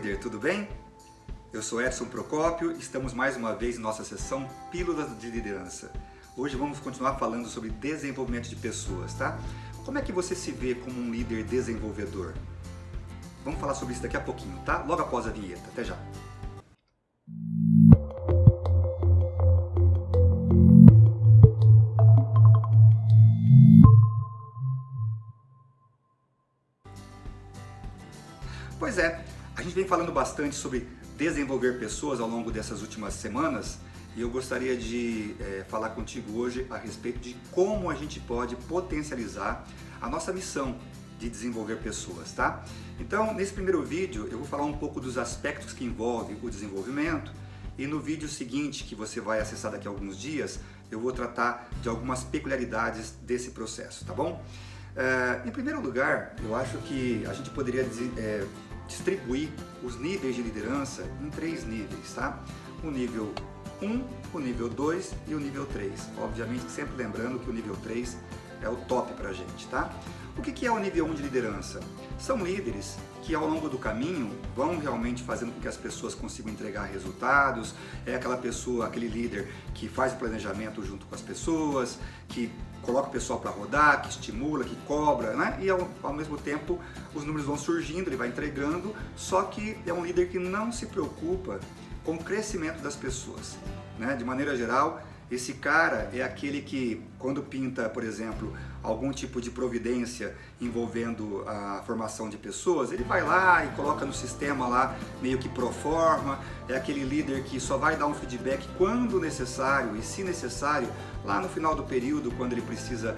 líder, tudo bem? Eu sou Edson Procópio e estamos mais uma vez em nossa sessão Pílulas de Liderança. Hoje vamos continuar falando sobre desenvolvimento de pessoas, tá? Como é que você se vê como um líder desenvolvedor? Vamos falar sobre isso daqui a pouquinho, tá? Logo após a vinheta. Até já! Pois é, a gente vem falando bastante sobre desenvolver pessoas ao longo dessas últimas semanas e eu gostaria de falar contigo hoje a respeito de como a gente pode potencializar a nossa missão de desenvolver pessoas, tá? Então, nesse primeiro vídeo eu vou falar um pouco dos aspectos que envolvem o desenvolvimento e no vídeo seguinte, que você vai acessar daqui a alguns dias, eu vou tratar de algumas peculiaridades desse processo, tá bom? Em primeiro lugar, eu acho que a gente poderia distribuir os níveis de liderança em 3 níveis, tá? O nível 1, o nível 2 e o nível 3. Obviamente, sempre lembrando que o nível 3 é o top pra gente, tá? O que é o nível 1 de liderança? São líderes que ao longo do caminho vão realmente fazendo com que as pessoas consigam entregar resultados, é aquela pessoa, aquele líder que faz o planejamento junto com as pessoas, que coloca o pessoal para rodar, que estimula, que cobra, né? E ao mesmo tempo os números vão surgindo, ele vai entregando, só que é um líder que não se preocupa com o crescimento das pessoas, né? De maneira geral, esse cara é aquele que, quando pinta, por exemplo, algum tipo de providência envolvendo a formação de pessoas, ele vai lá e coloca no sistema lá, meio que pro forma, é aquele líder que só vai dar um feedback quando necessário e, se necessário, lá no final do período, quando ele precisa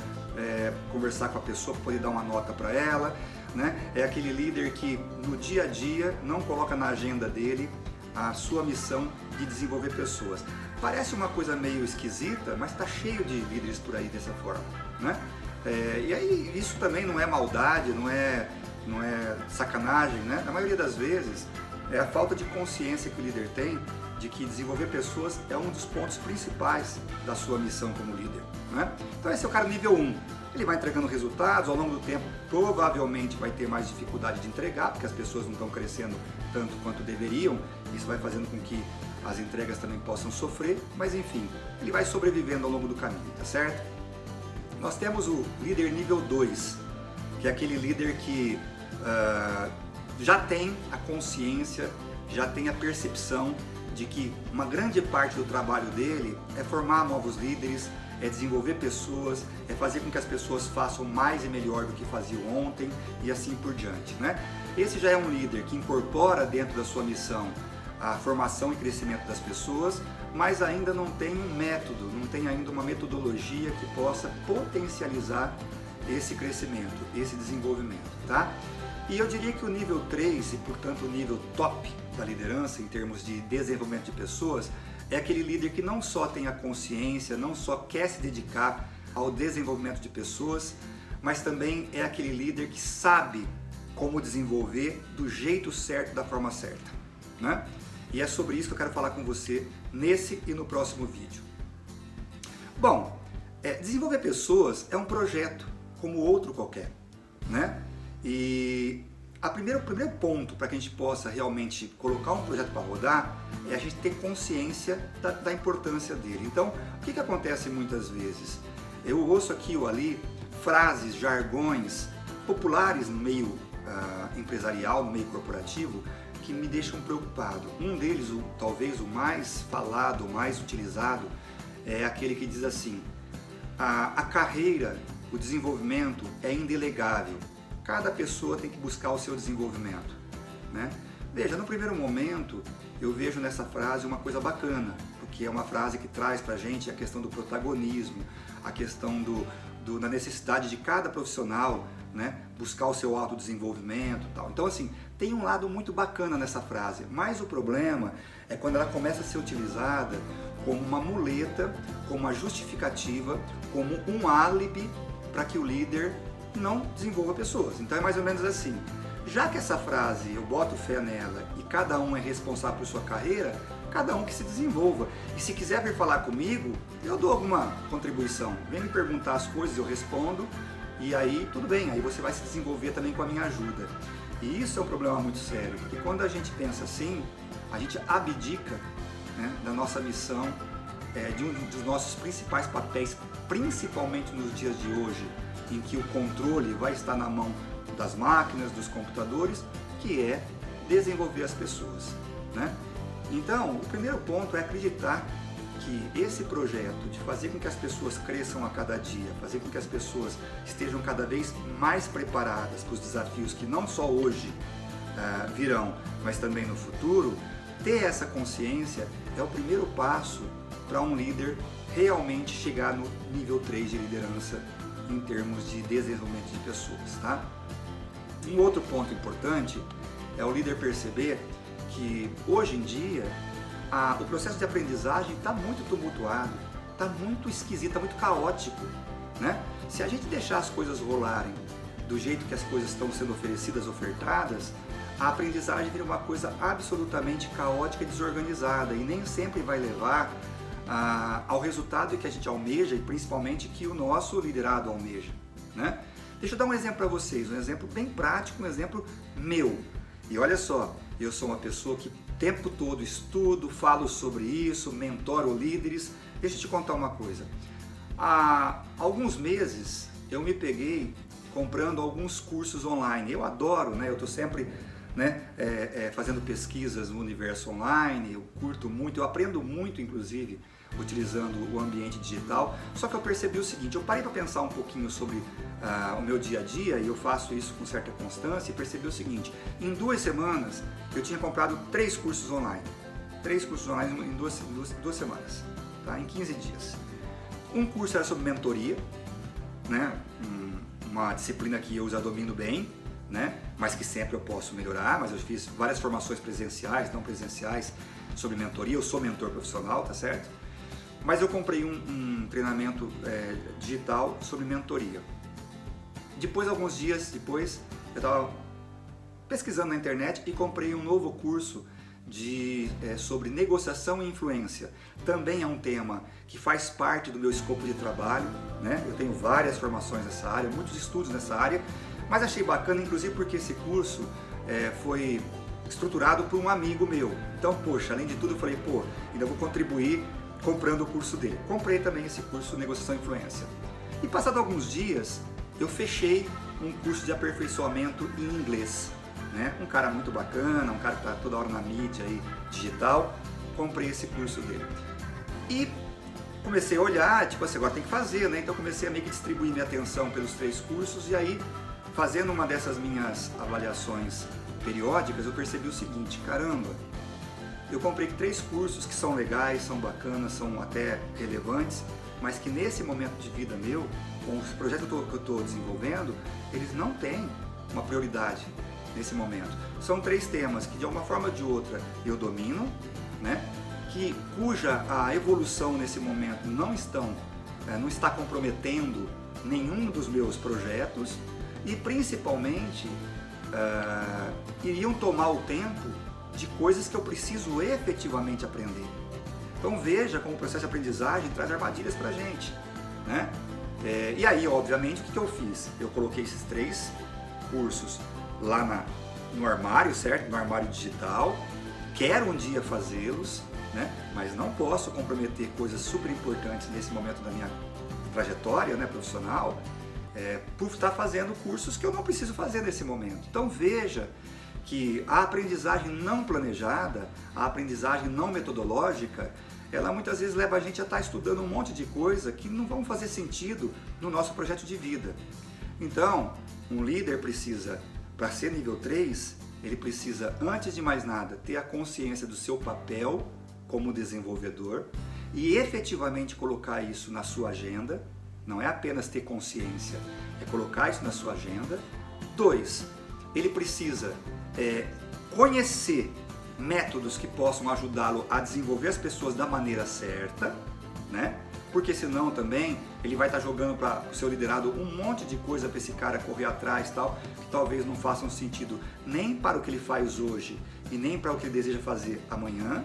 conversar com a pessoa para poder dar uma nota para ela, né? É aquele líder que, no dia a dia, não coloca na agenda dele a sua missão de desenvolver pessoas. Parece uma coisa meio esquisita, mas está cheio de líderes por aí dessa forma, né? E aí isso também não é maldade, não é sacanagem, né? Na maioria das vezes é a falta de consciência que o líder tem de que desenvolver pessoas é um dos pontos principais da sua missão como líder, né? Então esse é o cara nível 1. Ele vai entregando resultados, ao longo do tempo provavelmente vai ter mais dificuldade de entregar, porque as pessoas não estão crescendo tanto quanto deveriam, isso vai fazendo com que as entregas também possam sofrer, mas enfim, ele vai sobrevivendo ao longo do caminho, tá certo? Nós temos o líder nível 2, que é aquele líder que já tem a consciência, já tem a percepção de que uma grande parte do trabalho dele é formar novos líderes, é desenvolver pessoas, é fazer com que as pessoas façam mais e melhor do que faziam ontem e assim por diante, né? Esse já é um líder que incorpora dentro da sua missão a formação e crescimento das pessoas, mas ainda não tem um método, não tem ainda uma metodologia que possa potencializar esse crescimento, esse desenvolvimento, tá? E eu diria que o nível 3, e portanto o nível top da liderança em termos de desenvolvimento de pessoas, é aquele líder que não só tem a consciência, não só quer se dedicar ao desenvolvimento de pessoas, mas também é aquele líder que sabe como desenvolver do jeito certo, da forma certa, né? E é sobre isso que eu quero falar com você nesse e no próximo vídeo. Bom, desenvolver pessoas é um projeto como outro qualquer, né? E o primeiro ponto para que a gente possa realmente colocar um projeto para rodar é a gente ter consciência da importância dele. Então, o que acontece muitas vezes? Eu ouço aqui ou ali frases, jargões populares no meio empresarial, no meio corporativo, que me deixam preocupado. Um deles, talvez o mais falado, o mais utilizado, é aquele que diz assim: a carreira, o desenvolvimento é indelegável. Cada pessoa tem que buscar o seu desenvolvimento, né? Veja, no primeiro momento, eu vejo nessa frase uma coisa bacana, porque é uma frase que traz pra gente a questão do protagonismo, a questão da necessidade de cada profissional, né, buscar o seu autodesenvolvimento e tal. Então, assim, tem um lado muito bacana nessa frase, mas o problema é quando ela começa a ser utilizada como uma muleta, como uma justificativa, como um álibi para que o líder não desenvolva pessoas. Então é mais ou menos assim: já que essa frase eu boto fé nela e cada um é responsável por sua carreira, cada um que se desenvolva. E se quiser vir falar comigo, eu dou alguma contribuição. Vem me perguntar as coisas, eu respondo, e aí tudo bem, aí você vai se desenvolver também com a minha ajuda. E isso é um problema muito sério, porque quando a gente pensa assim, a gente abdica, né, da nossa missão, de um dos nossos principais papéis, principalmente nos dias de hoje, em que o controle vai estar na mão das máquinas, dos computadores, que é desenvolver as pessoas, né? Então, o primeiro ponto é acreditar que esse projeto de fazer com que as pessoas cresçam a cada dia, fazer com que as pessoas estejam cada vez mais preparadas para os desafios que não só hoje virão, mas também no futuro, ter essa consciência é o primeiro passo para um líder realmente chegar no nível 3 de liderança em termos de desenvolvimento de pessoas, tá? Um outro ponto importante é o líder perceber que hoje em dia o processo de aprendizagem está muito tumultuado, está muito esquisito, está muito caótico, né? Se a gente deixar as coisas rolarem do jeito que as coisas estão sendo oferecidas, ofertadas, a aprendizagem vira uma coisa absolutamente caótica e desorganizada e nem sempre vai levar ao resultado que a gente almeja e principalmente que o nosso liderado almeja, né? Deixa eu dar um exemplo para vocês, um exemplo bem prático, um exemplo meu. E olha só, eu sou uma pessoa que o tempo todo estudo, falo sobre isso, mentoro líderes. Deixa eu te contar uma coisa. Há alguns meses eu me peguei comprando alguns cursos online. Eu adoro, né? Eu estou sempre, né, fazendo pesquisas no universo online, eu curto muito, eu aprendo muito, inclusive, utilizando o ambiente digital. Só que eu percebi o seguinte, eu parei para pensar um pouquinho sobre o meu dia a dia, e eu faço isso com certa constância, e percebi o seguinte, em 2 semanas eu tinha comprado 3 cursos online. 3 cursos online em duas semanas, tá? Em 15 dias. Um curso era sobre mentoria, né? Uma disciplina que eu já domino bem, né? Mas que sempre eu posso melhorar, mas eu fiz várias formações presenciais, não presenciais, sobre mentoria, eu sou mentor profissional, tá certo? Mas eu comprei um treinamento digital sobre mentoria. Depois, alguns dias depois, eu estava pesquisando na internet e comprei um novo curso sobre negociação e influência. Também é um tema que faz parte do meu escopo de trabalho, né? Eu tenho várias formações nessa área, muitos estudos nessa área, mas achei bacana, inclusive porque esse curso foi estruturado por um amigo meu. Então, poxa, além de tudo, eu falei, pô, ainda vou contribuir comprando o curso dele. Comprei também esse curso Negociação e Influência. E passado alguns dias, eu fechei um curso de aperfeiçoamento em inglês, né? Um cara muito bacana, um cara que está toda hora na mídia aí, digital. Comprei esse curso dele. E comecei a olhar, tipo assim, agora tem que fazer, né? Então comecei a meio que distribuir minha atenção pelos 3 cursos e aí, fazendo uma dessas minhas avaliações periódicas, eu percebi o seguinte, caramba, eu comprei 3 cursos que são legais, são bacanas, são até relevantes, mas que nesse momento de vida meu, com os projetos que eu estou desenvolvendo, eles não têm uma prioridade nesse momento. São 3 temas que de uma forma ou de outra eu domino, né? Cuja a evolução nesse momento não está comprometendo nenhum dos meus projetos e principalmente iriam tomar o tempo de coisas que eu preciso efetivamente aprender. Então veja como o processo de aprendizagem traz armadilhas pra gente, né? E aí, obviamente, o que eu fiz? Eu coloquei esses 3 cursos lá no armário, certo? No armário digital. Quero um dia fazê-los, né? Mas não posso comprometer coisas super importantes nesse momento da minha trajetória, né, profissional, por estar fazendo cursos que eu não preciso fazer nesse momento. Então veja que a aprendizagem não planejada, a aprendizagem não metodológica, ela muitas vezes leva a gente a estar estudando um monte de coisa que não vão fazer sentido no nosso projeto de vida. Então, um líder precisa, para ser nível 3, ele precisa, antes de mais nada, ter a consciência do seu papel como desenvolvedor e efetivamente colocar isso na sua agenda. Não é apenas ter consciência, é colocar isso na sua agenda. 2, ele precisa conhecer métodos que possam ajudá-lo a desenvolver as pessoas da maneira certa, né? Porque senão também ele vai estar jogando para o seu liderado um monte de coisa para esse cara correr atrás, tal, que talvez não façam sentido nem para o que ele faz hoje e nem para o que ele deseja fazer amanhã.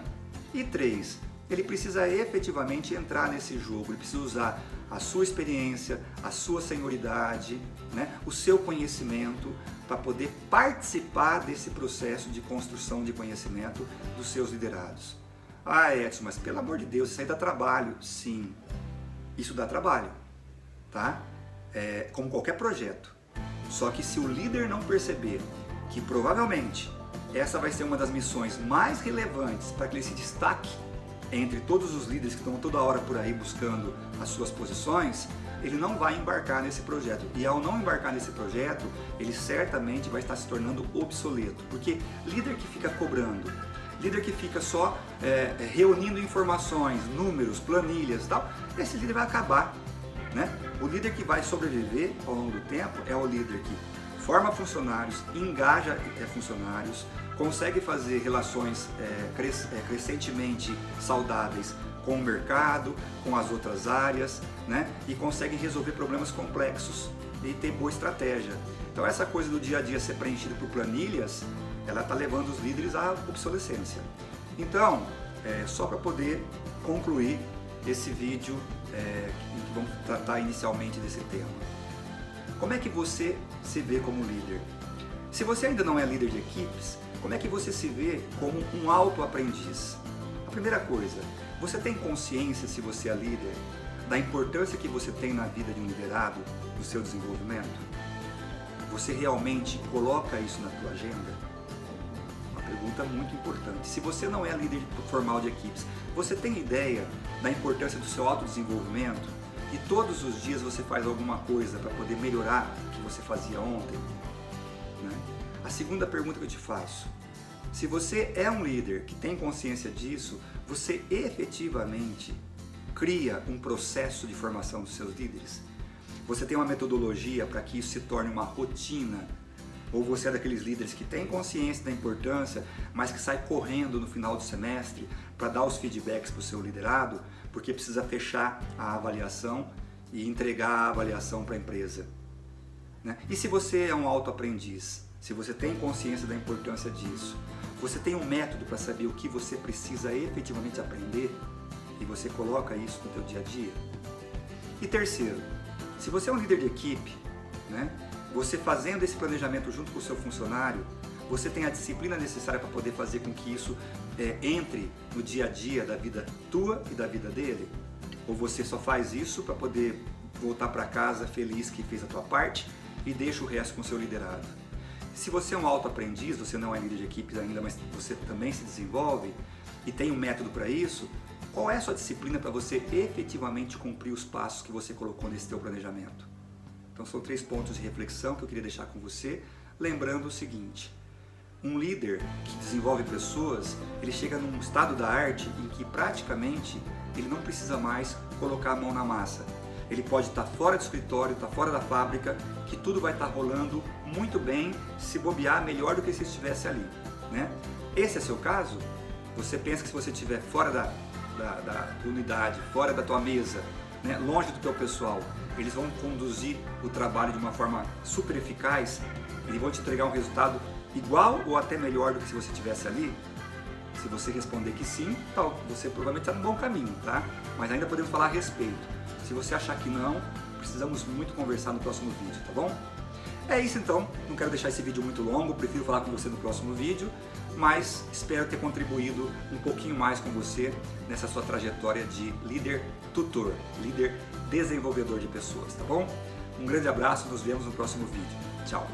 E 3, ele precisa efetivamente entrar nesse jogo, ele precisa usar a sua experiência, a sua senioridade, né, o seu conhecimento, para poder participar desse processo de construção de conhecimento dos seus liderados. Ah, Edson, mas pelo amor de Deus, isso aí dá trabalho. Sim, isso dá trabalho, tá? Como qualquer projeto. Só que se o líder não perceber que provavelmente essa vai ser uma das missões mais relevantes para que ele se destaque entre todos os líderes que estão toda hora por aí buscando as suas posições, ele não vai embarcar nesse projeto. E ao não embarcar nesse projeto, ele certamente vai estar se tornando obsoleto. Porque líder que fica cobrando, líder que fica só reunindo informações, números, planilhas e tal, esse líder vai acabar, né? O líder que vai sobreviver ao longo do tempo é o líder que forma funcionários, engaja funcionários, consegue fazer relações crescentemente saudáveis com o mercado, com as outras áreas, né? E consegue resolver problemas complexos e ter boa estratégia. Então essa coisa do dia a dia ser preenchido por planilhas, ela está levando os líderes à obsolescência. Então, só para poder concluir esse vídeo em que vamos tratar inicialmente desse tema. Como é que você se vê como líder? Se você ainda não é líder de equipes, como é que você se vê como um autoaprendiz? A primeira coisa, você tem consciência, se você é líder, da importância que você tem na vida de um liderado, do seu desenvolvimento? Você realmente coloca isso na tua agenda? Uma pergunta muito importante. Se você não é líder formal de equipes, você tem ideia da importância do seu autodesenvolvimento? E todos os dias você faz alguma coisa para poder melhorar o que você fazia ontem? Né? A segunda pergunta que eu te faço, se você é um líder que tem consciência disso, você efetivamente cria um processo de formação dos seus líderes? Você tem uma metodologia para que isso se torne uma rotina? Ou você é daqueles líderes que tem consciência da importância, mas que sai correndo no final do semestre para dar os feedbacks para o seu liderado, porque precisa fechar a avaliação e entregar a avaliação para a empresa? Né? E se você é um autoaprendiz, se você tem consciência da importância disso, você tem um método para saber o que você precisa efetivamente aprender e você coloca isso no teu dia a dia? E terceiro, se você é um líder de equipe, né, você fazendo esse planejamento junto com o seu funcionário, você tem a disciplina necessária para poder fazer com que isso entre no dia a dia da vida tua e da vida dele? Ou você só faz isso para poder voltar para casa feliz que fez a tua parte e deixa o resto com o seu liderado? Se você é um autoaprendiz, você não é líder de equipes ainda, mas você também se desenvolve e tem um método para isso, qual é a sua disciplina para você efetivamente cumprir os passos que você colocou nesse teu planejamento? Então são 3 pontos de reflexão que eu queria deixar com você, lembrando o seguinte: um líder que desenvolve pessoas, ele chega num estado da arte em que praticamente ele não precisa mais colocar a mão na massa. Ele pode estar fora do escritório, estar fora da fábrica, que tudo vai estar rolando muito bem, se bobear melhor do que se estivesse ali, né? Esse é seu caso? Você pensa que se você estiver fora da unidade, fora da tua mesa, né, longe do teu pessoal, eles vão conduzir o trabalho de uma forma super eficaz? Eles vão te entregar um resultado igual ou até melhor do que se você estivesse ali? Se você responder que sim, você provavelmente está no bom caminho, tá? Mas ainda podemos falar a respeito. Se você achar que não, precisamos muito conversar no próximo vídeo, tá bom? É isso então, não quero deixar esse vídeo muito longo, prefiro falar com você no próximo vídeo, mas espero ter contribuído um pouquinho mais com você nessa sua trajetória de líder tutor, líder desenvolvedor de pessoas, tá bom? Um grande abraço, nos vemos no próximo vídeo. Tchau!